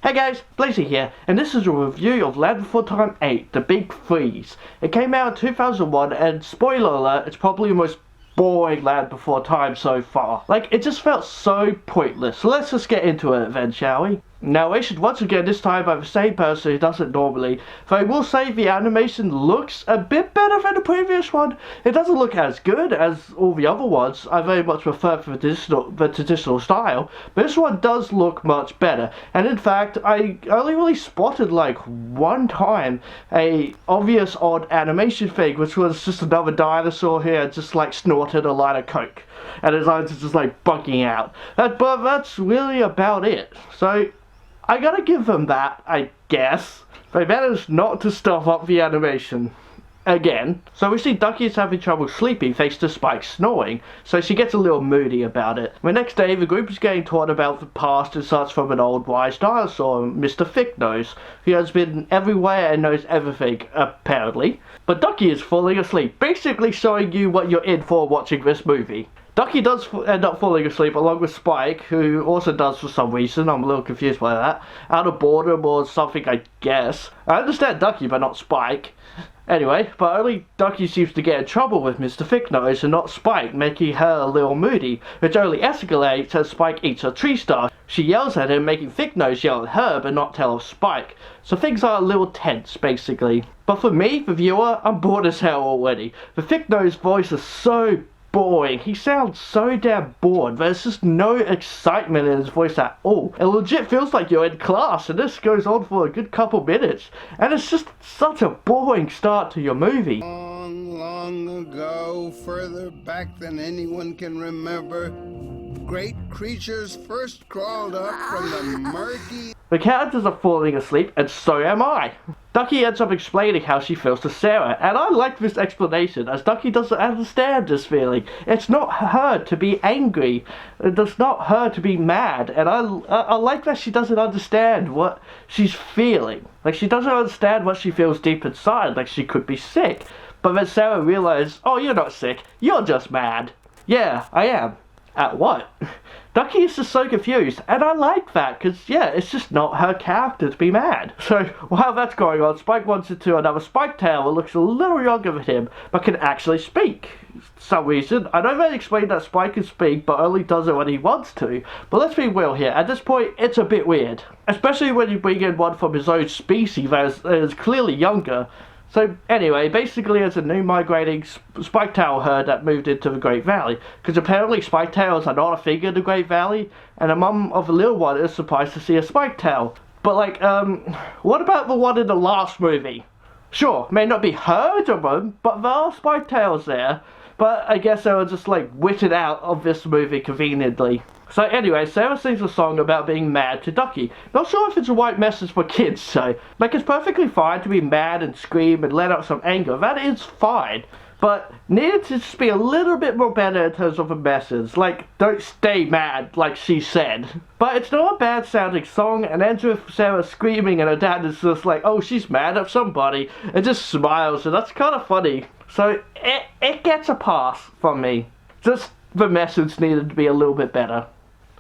Hey guys, Blazie here, and this is a review of Land Before Time 8, The Big Freeze. It came out in 2001, and spoiler alert, it's probably the most boring Land Before Time so far. Like, it just felt so pointless. So let's just get into it then, shall we? Narration once again, this time by the same person who does it normally, though I will say the animation looks a bit better than the previous one. It doesn't look as good as all the other ones. I very much prefer the traditional style, but this one does look much better. And in fact, I only really spotted like one time a obvious odd animation thing, which was just another dinosaur here just like snorted a line of coke, and his eyes are just like bugging out. But that's really about it. So I gotta give them that, I guess. They managed not to stuff up the animation again. So we see Ducky is having trouble sleeping thanks to Spike snoring, so she gets a little moody about it. The next day, the group is getting taught about the past and such from an old wise dinosaur, Mr. Thicknose, who has been everywhere and knows everything, apparently. But Ducky is falling asleep, basically showing you what you're in for watching this movie. Ducky does end up falling asleep along with Spike, who also does for some reason. I'm a little confused by that. Out of boredom or something, I guess. I understand Ducky, but not Spike. Anyway, but only Ducky seems to get in trouble with Mr. Thicknose and not Spike, making her a little moody, which only escalates as Spike eats a tree star. She yells at him, making Thicknose yell at her but not tell Spike. So things are a little tense, basically. But for me, the viewer, I'm bored as hell already. The Thicknose voice is so boring. He sounds so damn bored. There's just no excitement in his voice at all. It legit feels like you're in class, and this goes on for a good couple minutes. And it's just such a boring start to your movie. Long, long ago, further back than anyone can remember, great creatures first crawled up from the murky... The characters are falling asleep, and so am I. Ducky ends up explaining how she feels to Sarah, and I like this explanation, as Ducky doesn't understand this feeling. It's not her to be angry, it's not her to be mad, and I like that she doesn't understand what she's feeling. Like, she doesn't understand what she feels deep inside, like she could be sick. But then Sarah realizes, oh, you're not sick, you're just mad. Yeah, I am. At what? Ducky is just so confused, and I like that, because, yeah, it's just not her character to be mad. So, while that's going on, Spike runs into another Spike Tail that looks a little younger than him, but can actually speak. For some reason, I don't really explain that Spike can speak, but only does it when he wants to. But let's be real here, at this point, it's a bit weird. Especially when you bring in one from his own species that is clearly younger. So anyway, basically it's a new migrating spiketail herd that moved into the Great Valley, because apparently spiketails are not a thing in the Great Valley, and the mum of the little one is surprised to see a spiketail. But like, what about the one in the last movie? Sure, may not be herd of them, but there are spiketails there. But I guess they were just like whittled out of this movie conveniently. So anyway, Sarah sings a song about being mad to Ducky. Not sure if it's the right message for kids, so like, it's perfectly fine to be mad and scream and let out some anger. That is fine. But needed to just be a little bit more better in terms of a message. Like, don't stay mad, like she said. But it's not a bad sounding song, and ends with Sarah screaming and her dad is just like, oh, she's mad at somebody, and just smiles, and that's kind of funny. So it gets a pass from me. Just the message needed to be a little bit better.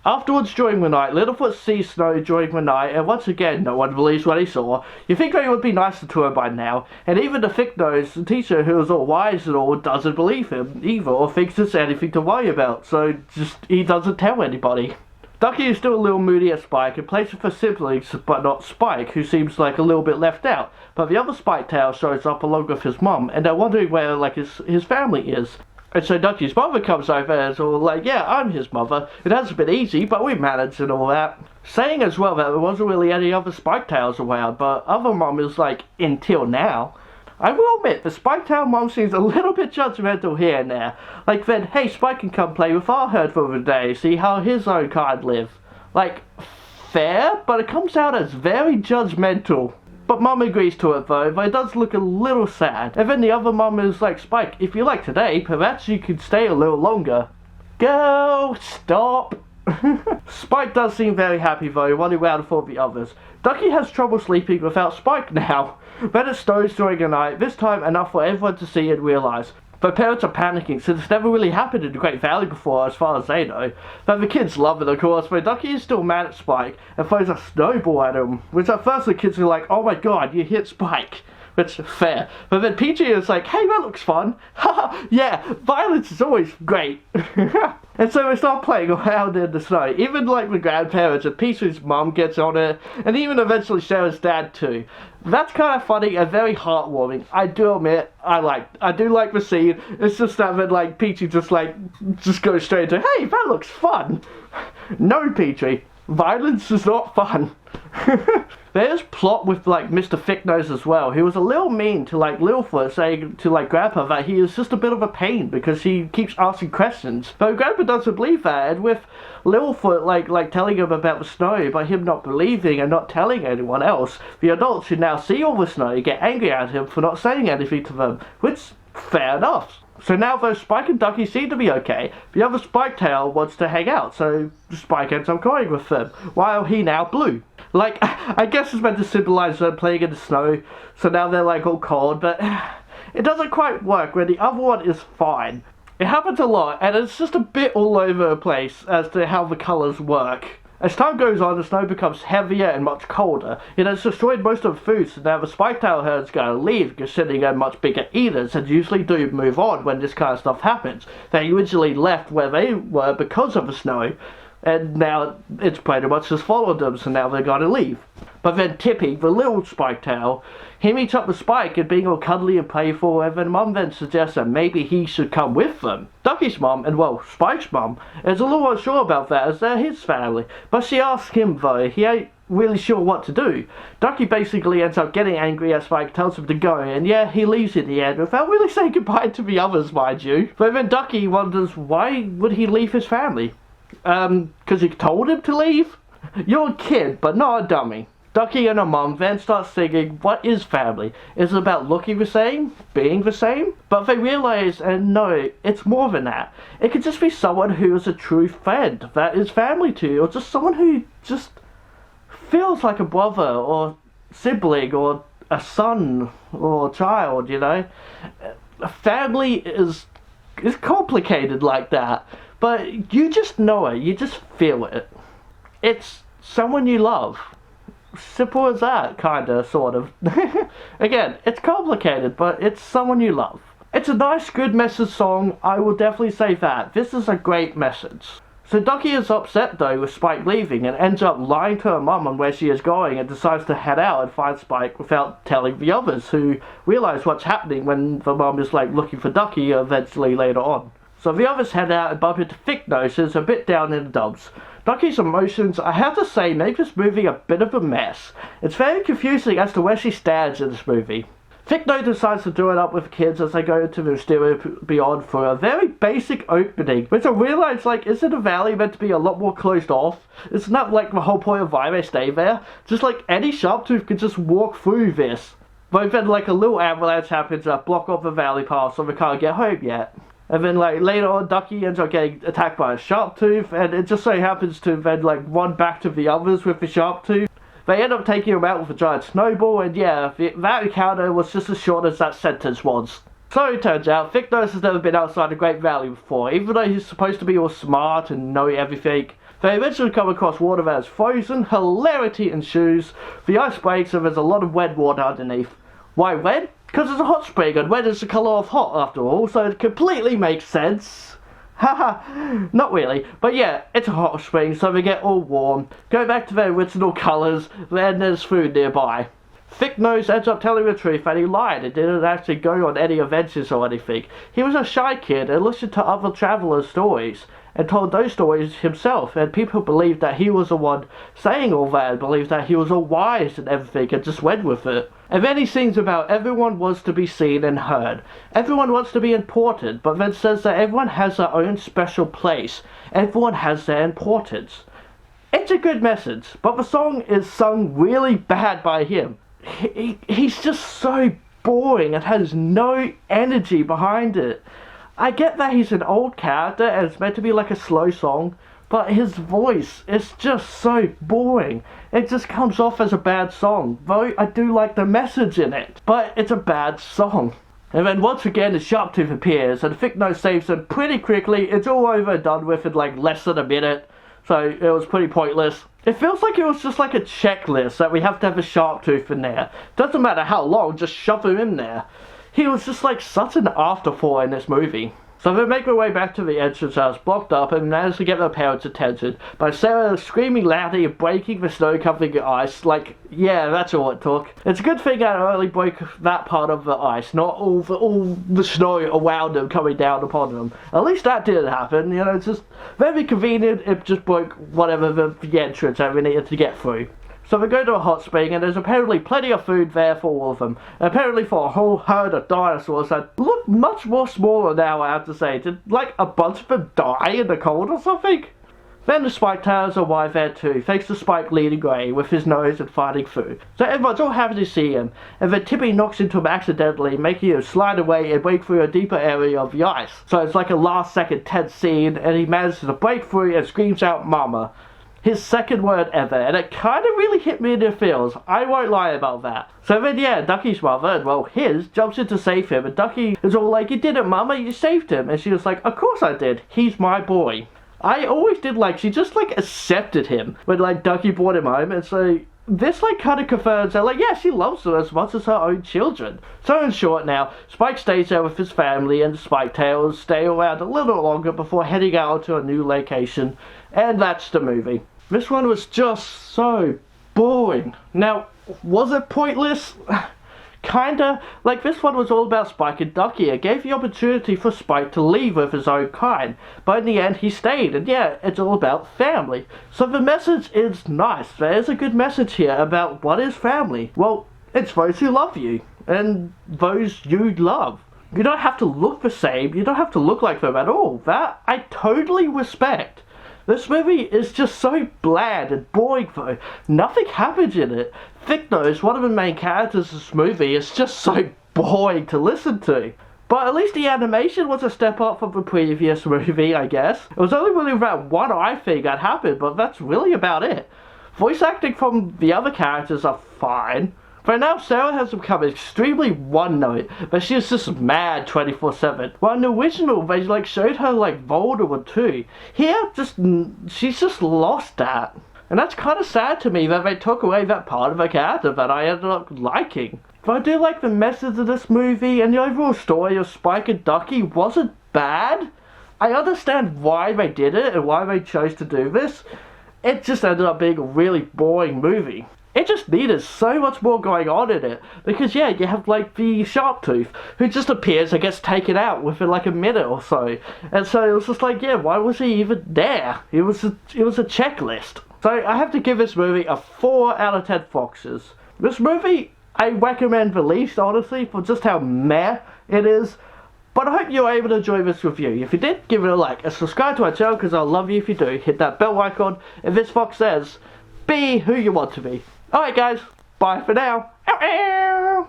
Afterwards, during the night, Littlefoot sees Snow during the night, and once again, no one believes what he saw. You think they would be nicer to her by now, and even the thick-nosed teacher, who is all wise and all, doesn't believe him either, or thinks it's anything to worry about, so just he doesn't tell anybody. Ducky is still a little moody at Spike and plays with her siblings, but not Spike, who seems like a little bit left out. But the other Spiketail shows up along with his mum, and they're wondering where like his family is. And so Ducky's mother comes over and is all like, yeah, I'm his mother. It hasn't been easy, but we managed and all that. Saying as well that there wasn't really any other Spiketails around, but other mum is like, until now. I will admit, the Spiketail mum seems a little bit judgmental here and there. Like then, hey, Spike can come play with our herd for the day, see how his own kind live. Like, fair, but it comes out as very judgmental. But Mum agrees to it though, but it does look a little sad. And then the other Mum is like, Spike, if you like today, perhaps you could stay a little longer. Go, stop. Spike does seem very happy though, running around for the others. Ducky has trouble sleeping without Spike now. Then it snows during the night, this time enough for everyone to see and realise. But parents are panicking since it's never really happened in Great Valley before as far as they know. But the kids love it of course, but Ducky is still mad at Spike and throws a snowball at him, which at first the kids are like, oh my god, you hit Spike. Which is fair. But then PG is like, hey, that looks fun. Haha, yeah, violence is always great. And so they start playing around in the snow. Even like the grandparents and Peach's mom gets on it. And even eventually Sarah's dad too. That's kind of funny and very heartwarming. I do admit, I do like the scene. It's just that when like Peachy just goes straight into, hey, that looks fun. No, Peachy. Violence is not fun. There's plot with like Mr. Thicknose as well. He was a little mean to like Littlefoot, saying to like Grandpa that he is just a bit of a pain because he keeps asking questions. But Grandpa doesn't believe that, and with Littlefoot like telling him about the snow, but him not believing and not telling anyone else, the adults who now see all the snow get angry at him for not saying anything to them, which fair enough. So now though Spike and Ducky seem to be okay, the other Spike tail wants to hang out, so Spike ends up going with them, while he now blue. Like, I guess it's meant to symbolize them playing in the snow, so now they're like all cold, but it doesn't quite work when the other one is fine. It happens a lot, and it's just a bit all over the place as to how the colours work. As time goes on, the snow becomes heavier and much colder. It has destroyed most of the food, so now the spike-tail herd's going to leave, considering they're much bigger eaters and usually do move on when this kind of stuff happens. They originally left where they were because of the snow, and now it's pretty much just followed them, so now they're going to leave. But then Tippy, the little spike-tail, he meets up with Spike and being all cuddly and playful, and then Mum then suggests that maybe he should come with them. Ducky's mum, and well, Spike's mum, is a little unsure about that as they're his family, but she asks him though, he ain't really sure what to do. Ducky basically ends up getting angry as Spike tells him to go, and yeah, he leaves in the end without really saying goodbye to the others, mind you. But then Ducky wonders why would he leave his family? 'Cause he told him to leave? You're a kid, but not a dummy. Ducky and her mum then start singing, what is family? Is it about looking the same? Being the same? But they realise, and no, it's more than that. It could just be someone who is a true friend that is family to you, or just someone who just feels like a brother, or sibling, or a son, or child, you know? Family is complicated like that, but you just know it, you just feel it. It's someone you love. Simple as that, kinda, sort of. Again, it's complicated, but it's someone you love. It's a nice, good message song, I will definitely say that. This is a great message. So Ducky is upset though with Spike leaving and ends up lying to her mum on where she is going and decides to head out and find Spike without telling the others, who realise what's happening when the mum is like looking for Ducky eventually later on. So the others head out and bump into Thicknose, who's a bit down in the dumps. Ducky's emotions, I have to say, make this movie a bit of a mess. It's very confusing as to where she stands in this movie. Thicknose decides to join up with the kids as they go into the Mysterio Beyond for a very basic opening, which I realise, like, isn't the valley meant to be a lot more closed off? It's not like the whole point of why they stay there. Just like any Sharptooth could just walk through this. But then like a little avalanche happens that block off the valley path so they can't get home yet. And then like later on Ducky ends up getting attacked by a Sharptooth, and it just so happens to then like run back to the others with the Sharptooth. They end up taking him out with a giant snowball, and yeah, that encounter was just as short as that sentence was. So it turns out, Thicknose has never been outside the Great Valley before, even though he's supposed to be all smart and know everything. They eventually come across water that is frozen, hilarity ensues, the ice breaks, and there's a lot of wet water underneath. Why red? Because it's a hot spring, and red is the colour of hot after all, so it completely makes sense. Haha, not really, but yeah, it's a hot spring, so they get all warm, go back to their original colours, then there's food nearby. Thicknose ends up telling the truth that he lied and didn't actually go on any adventures or anything. He was a shy kid and listened to other travellers' stories, and told those stories himself, and people believed that he was the one saying all that, and believed that he was all wise and everything, and just went with it. And then he sings about everyone wants to be seen and heard. Everyone wants to be important, but then says that everyone has their own special place. Everyone has their importance. It's a good message, but the song is sung really bad by him. He's just so boring and has no energy behind it. I get that he's an old character and it's meant to be like a slow song, but his voice is just so boring. It just comes off as a bad song, though I do like the message in it, but it's a bad song. And then once again the Sharptooth appears and Thicknose saves them pretty quickly. It's all over and done with in like less than a minute. So it was pretty pointless. It feels like it was just like a checklist that we have to have a Sharptooth in there. Doesn't matter how long, just shove him in there. He was just like such an afterthought in this movie. So they make their way back to the entrance house, blocked up, and manage to get their parents' attention by Sarah screaming loudly and breaking the snow covering the ice. Like, yeah, that's all it took. It's a good thing I only broke that part of the ice, not all the snow around them coming down upon them. At least that didn't happen, you know, it's just very convenient. It just broke whatever the entrance that we needed to get through. So they go to a hot spring and there's apparently plenty of food there for all of them. Apparently for a whole herd of dinosaurs that look much more smaller now, I have to say. Did like a bunch of them die in the cold or something? Then the Spike Tails arrive there too, thanks to Spike leading Gray with his nose and finding food. So everyone's all happy to see him, and then Tippy knocks into him accidentally, making him slide away and break through a deeper area of the ice. So it's like a last second tense scene, and he manages to break through and screams out "Mama." His second word ever, and it kind of really hit me in the feels. I won't lie about that. So then, yeah, Ducky's mother, and well, his, jumps in to save him, and Ducky is all like, "You did it, Mama, you saved him." And she was like, "Of course I did. He's my boy." I always did like, she just like accepted him when like Ducky brought him home, and so this like kind of confirms that like, yeah, she loves them as much as her own children. So in short now, Spike stays there with his family and the Spike Tails stay around a little longer before heading out to a new location, and that's the movie. This one was just so boring. Now, was it pointless? Kinda. Like, this one was all about Spike and Ducky. It gave the opportunity for Spike to leave with his own kind. But in the end, he stayed. And yeah, it's all about family. So the message is nice. There is a good message here about what is family. Well, it's those who love you. And those you love. You don't have to look the same. You don't have to look like them at all. That I totally respect. This movie is just so bland and boring though. Nothing happens in it. Thicknose, one of the main characters of this movie, is just so boring to listen to. But at least the animation was a step up from the previous movie, I guess. It was only really about one eye thing that happened, but that's really about it. Voice acting from the other characters are fine. But now Sarah has become extremely one-note, but she's just mad 24/7. While in the original, they like showed her like vulnerable too. Here, she's just lost that. And that's kind of sad to me that they took away that part of her character that I ended up liking. But I do like the message of this movie, and the overall story of Spike and Ducky wasn't bad. I understand why they did it and why they chose to do this. It just ended up being a really boring movie. It just needed so much more going on in it. Because yeah, you have like the Sharptooth, who just appears and gets taken out within like a minute or so. And so it was just like, yeah, why was he even there? It was a checklist. So I have to give this movie a 4 out of 10 foxes. This movie, I recommend the least, honestly, for just how meh it is. But I hope you were able to enjoy this review. If you did, give it a like and subscribe to our channel because I'll love you if you do. Hit that bell icon. And this fox says, be who you want to be. Alright guys, bye for now. Ow, ow.